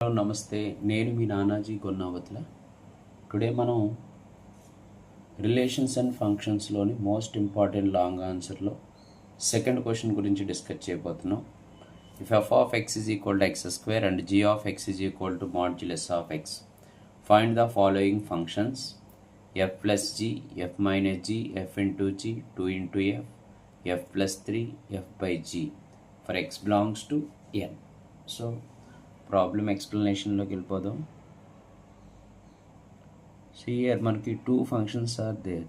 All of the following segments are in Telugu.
హలో నమస్తే, నేను మీ నానాజీ గొన్నావత్ల. టుడే మనం రిలేషన్స్ అండ్ ఫంక్షన్స్లోని మోస్ట్ ఇంపార్టెంట్ లాంగ్ ఆన్సర్లో సెకండ్ క్వశ్చన్ గురించి డిస్కస్ చేయబోతున్నాం. If f of X is equal to X square and G of X is equal to modulus of x, find the following functions f plus g, f minus g, f into g, 2 into f, f plus 3, f by g for x belongs to N. So problem ఎక్స్ప్లెనేషన్లోకి వెళ్ళిపోదాం. See here మనకి two functions are there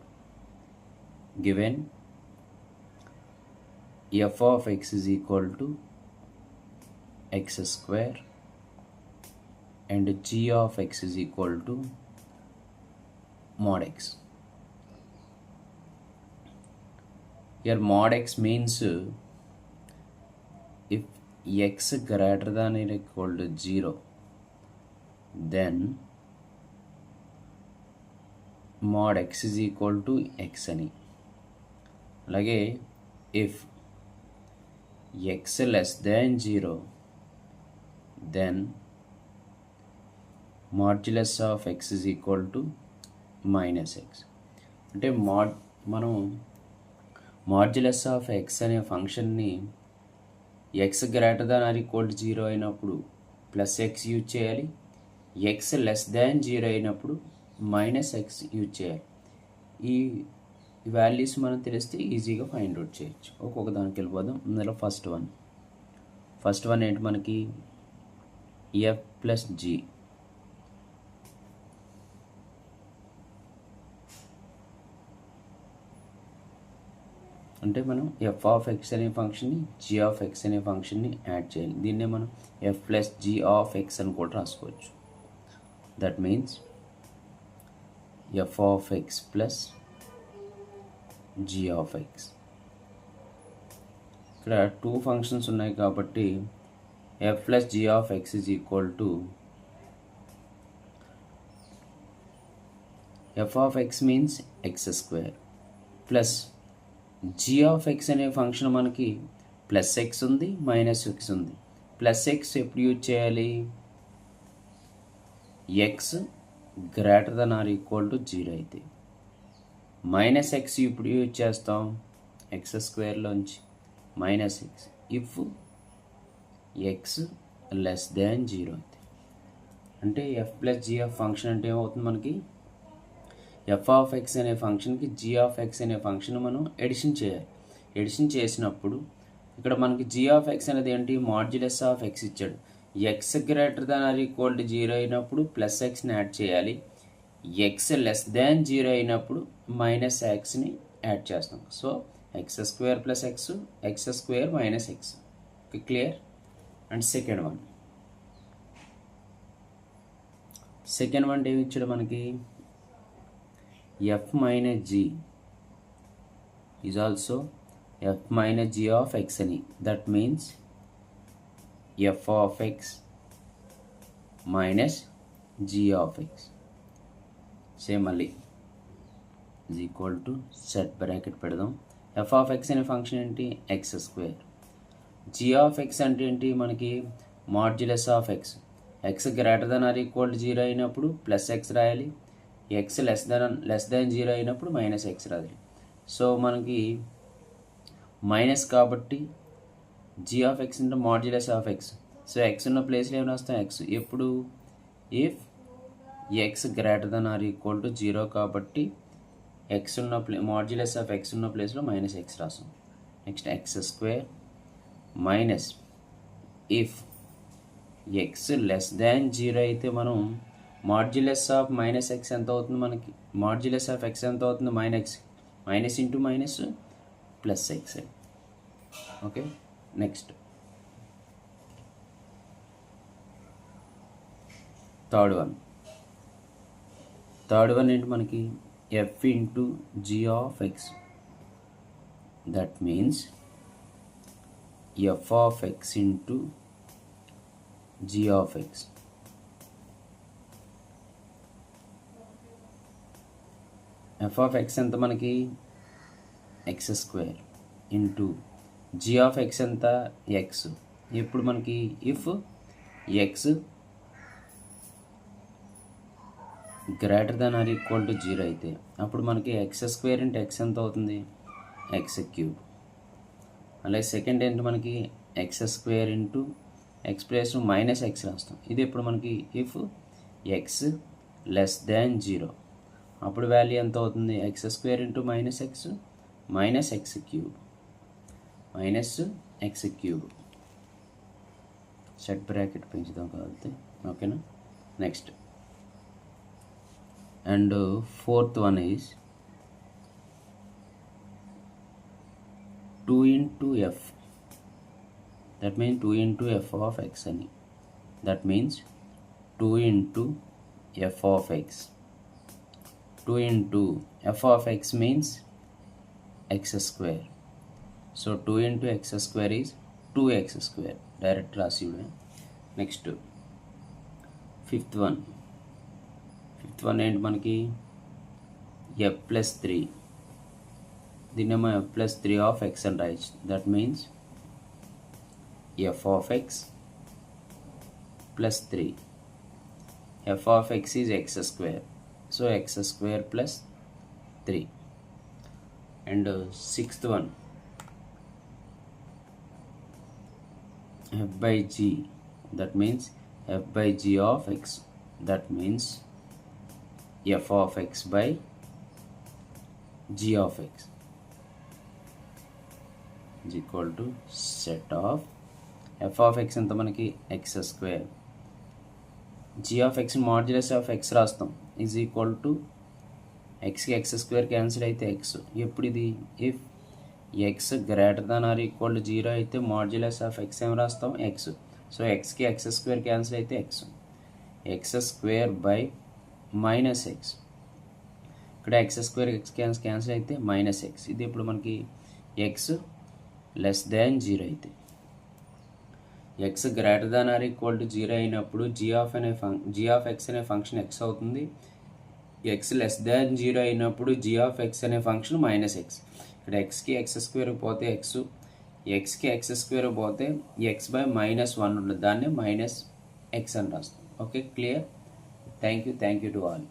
given. F of X is equal to X square and G of X is equal to mod x. Here mod x means if x greater than or equal to 0, then mod x is equal to x అని. అలాగే if x less than 0, then modulus of x is equal to minus x. అంటే మనం మాడ్యులస్ ఆఫ్ ఎక్స్ అనే ఫంక్షన్ని X greater than or equal to 0 అయినప్పుడు ప్లస్ ఎక్స్ యూజ్ చేయాలి, ఎక్స్ లెస్ దాన్ 0 అయినప్పుడు మైనస్ ఎక్స్ యూజ్ చేయాలి. ఈ వాల్యూస్ మనం తెలిస్తే ఈజీగా ఫైండ్ అవుట్ చేయొచ్చు. ఒక్కొక్క దానికి వెళ్ళిపోదాం. ఇందులో ఫస్ట్ వన్ ఏంటి మనకి ఎఫ్ ప్లస్ జీ. అంటే మనం ఎఫ్ ఆఫ్ ఎక్స్ అనే ఫంక్షన్ని జీ ఆఫ్ ఎక్స్ అనే ఫంక్షన్ని యాడ్ చేయాలి. దీన్నే మనం F plus G of X అని కూడా రాసుకోవచ్చు. That means F of X plus G of X. ఇక్కడ టూ ఫంక్షన్స్ ఉన్నాయి కాబట్టి F plus G of X is equal to F of X means X square plus G of X అనే ఫంక్షన్ మనకి ప్లస్ ఎక్స్ ఉంది, మైనస్ ఎక్స్ ఉంది. ప్లస్ ఎక్స్ ఎప్పుడు యూజ్ చేయాలి? X greater than or equal to 0 అయితే. మైనస్ ఎక్స్ ఇప్పుడు యూజ్ చేస్తాం ఎక్స్ స్క్వేర్లోంచి minus x if x less than 0 అయితే. అంటే f plus G of function అంటే ఏమవుతుంది మనకి? ఎఫ్ ఆఫ్ ఎక్స్ అనే ఫంక్షన్కి జీ ఆఫ్ ఎక్స్ అనే ఫంక్షన్ మనం ఎడిషన్ చేయాలి. ఎడిషన్ చేసినప్పుడు ఇక్కడ మనకి జీ ఆఫ్ ఎక్స్ అనేది ఏంటి? మాడ్యులస్ ఆఫ్ ఎక్స్ ఇచ్చాడు. X greater than or equal to 0 అయినప్పుడు ప్లస్ ఎక్స్ని యాడ్ చేయాలి, ఎక్స్ లెస్ దాన్ 0 అయినప్పుడు మైనస్ ఎక్స్ని యాడ్ చేస్తాం. So x square plus X, X square minus X. Clear? And second one ఏమి ఇచ్చాడు మనకి? f minus g is also f minus g of x అని. that means f of x minus g of x same మళ్ళీ is equal to set bracket పెడదాం. f of x అనే ఫంక్షన్ ఏంటి? X square. g of x అంటే ఏంటి మనకి? Modulus of X. X greater than or equal to 0 అయినప్పుడు ప్లస్ ఎక్స్ రాయాలి, ఎక్స్ లెస్ దాన్ 0 అయినప్పుడు మైనస్ ఎక్స్ రాదు. సో మనకి మైనస్ కాబట్టి జీ ఆఫ్ ఎక్స్ అంటే modulus of X. So X ఉన్న ప్లేస్లో ఏమైనా వస్తాం ఎక్స్. ఎప్పుడు? If X greater than or equal to 0 కాబట్టి ఎక్స్ ఉన్న మాడ్యులస్ ఆఫ్ ఎక్స్ ఉన్న ప్లేస్లో మైనస్ ఎక్స్ రాస్తాం. Next X square minus if x less than 0 అయితే మనం మాడ్యులస్ ఆఫ్ మైనస్ ఎక్స్ ఎంత అవుతుంది మనకి? మాడ్యులస్ ఆఫ్ ఎక్స్ ఎంత అవుతుంది? Minus into minus plus X. Okay. Next third one ఏంటి మనకి? F into G of X. That means F of X into G of X. F of X ఎంత మనకి? X square into G of X ఎంత? ఎక్స్. ఇప్పుడు మనకి if X greater than or equal to 0 అయితే అప్పుడు మనకి ఎక్స్ స్క్వేర్ ఇంటూ ఎక్స్ ఎంత అవుతుంది, ఎక్స్ క్యూబ్. అలాగే సెకండ్ ఏంటి మనకి X square into X plus minus X రాస్తాం. ఇది ఇప్పుడు మనకి ఇఫ్ ఎక్స్ లెస్ దాన్ 0 అప్పుడు వాల్యూ ఎంత అవుతుంది, X square into minus X minus X cube minus X cube. Set bracket పెంచుదాం కాబట్టి ఓకేనా. Next and fourth one is 2 into f. That means 2 into f of x అని. That means 2 into f of x. 2 into f of x means x square. So 2 into x square is 2x square. Direct రాసివ్వడం. నెక్స్ట్ ఫిఫ్త్ వన్ ఏంటి మనకి f plus 3. దీన్నేమో f plus 3 of x అని రాయొచ్చు. That means f of x plus 3. f of x is x square. So x square plus 3. And sixth one, f by g. That means f by g of x. That means f of x by g of x is equal to set of f of x ఎంత మనకి x square, g of x modulus of x రాస్తాం ఈజ్ ఈక్వల్ టు xకి x స్క్వేర్ క్యాన్సిల్ అయితే x. ఎప్పుడు ఇది if x greater than or equal to 0 అయితే మాడ్యులస్ ఆఫ్ x ఏం రాస్తాం, x. సో xకి x స్క్వేర్ క్యాన్సిల్ అయితే x square by minus x. ఇక్కడ x స్క్వేర్ x క్యాన్సిల్ అయితే మైనస్ x. ఇది ఇప్పుడు మనకి x లెస్ దాన్ 0 అయితే, x greater than or equal to 0 అయినప్పుడు g ఆఫ్ x అనే ఫంక్షన్ x అవుతుంది. x లెస్ దాన్ 0 అయినప్పుడు g ఆఫ్ x అనే ఫంక్షన్ మైనస్ x. ఇక్కడ xకి x స్క్వేర్ పోతే xకి x స్క్వేర్ పోతే x బై మైనస్ 1 ఉంటుంది. దాన్ని మైనస్ x అని రాస్తాం. Okay, clear. Thank you to all.